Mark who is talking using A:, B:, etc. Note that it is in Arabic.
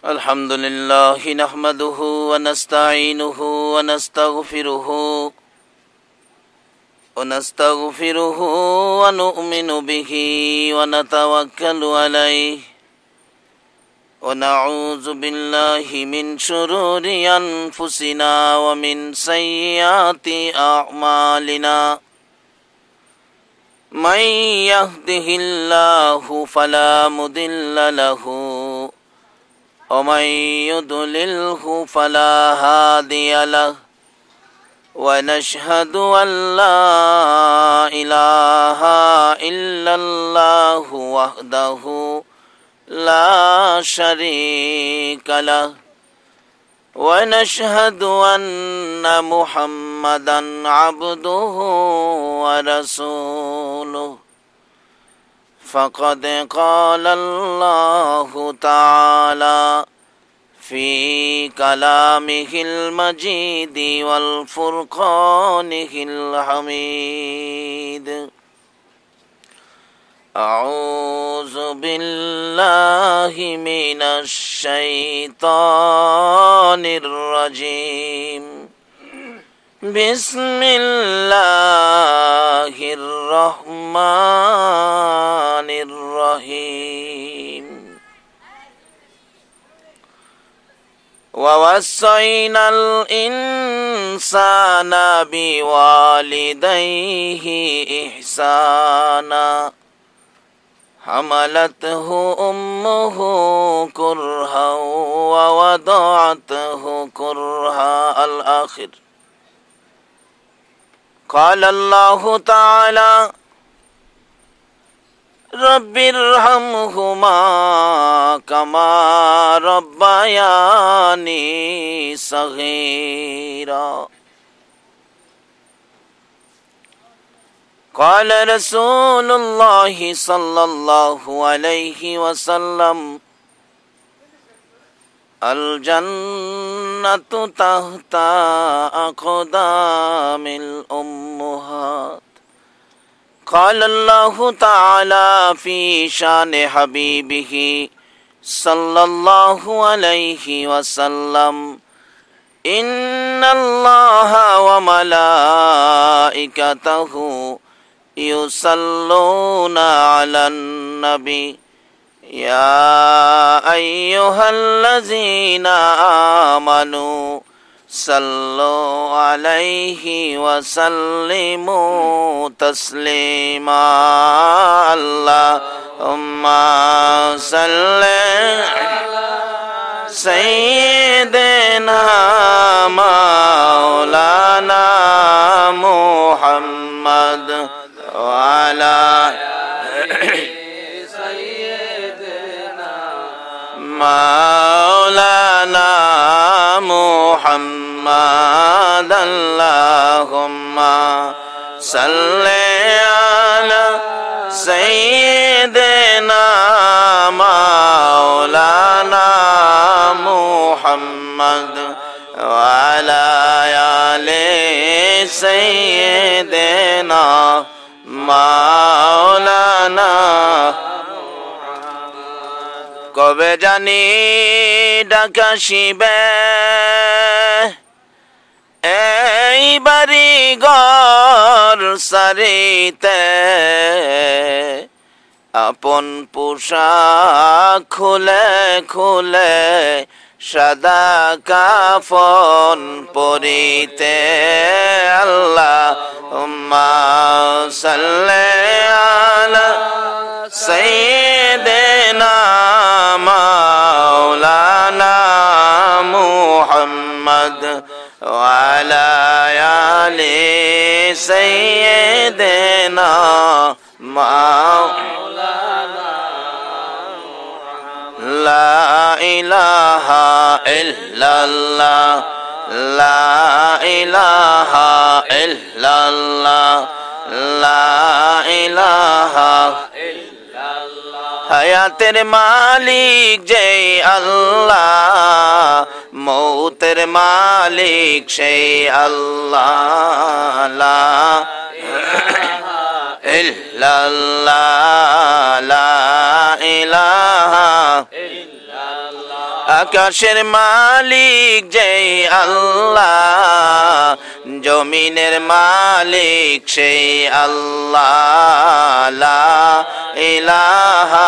A: الحمد لله نحمده ونستعينه ونستغفره ونؤمن به ونتوكل عليه ونعوذ بالله من شرور أنفسنا ومن سيئات أعمالنا من يهده الله فلا مضل له ومن يضلله فلا هادي له ونشهد أن لا إله إلا الله وحده لا شريك له ونشهد أن محمدا عبده ورسوله فقد قال الله تعالى في كلامه المجيد والفرقانه الحميد أعوذ بالله من الشيطان الرجيم بسم الله الرحمن الرحيم ووصينا الإنسان بوالديه إحسانا حملته أمه كرها ووضعته كرها الآخر قال الله تعالى رب ارحمهما كما ربياني صغيرا قال رسول الله صلى الله عليه وسلم الجنة تحت أقدام الأمهات قال الله تعالى في شان حبيبه صلى الله عليه وسلم إن الله وملائكته يصلون على النبي يا أيها الذين آمنوا صلوا عليه وسلموا تسليما اللهم صل على سيدنا مولانا محمد وعلى مولانا محمد اللهم صل على سيدنا مولانا محمد وعلى آل سيدنا مولانا কবে জানি ডাকাশিবে এই বাড়ি ঘর সারিতে আপন পোশাক খুলে খুলে সাদা কাফন পরিতে আল্লাহুম্মা সাল্লি আলা সাইয়্যিদিনা মাওলানা মুহাম্মদ ওয়া আলা আলি সাইয়্যিদিনা মাওলানা লা ইলাহা ইল্লাল্লাহ লা ইলাহা ইল্লাল্লাহ লা ইলাহা ইল্লাল্লাহ হায়াতের মালিক যে আল্লাহ মৌতের মালিক সেই আল্লাহ লা ইলাহা ইল্লাল্লাহ লা ইলাহা আকাশের মালিক যেই আল্লাহ, জমিনের মালিক সেই আল্লাহ, লা ইলাহা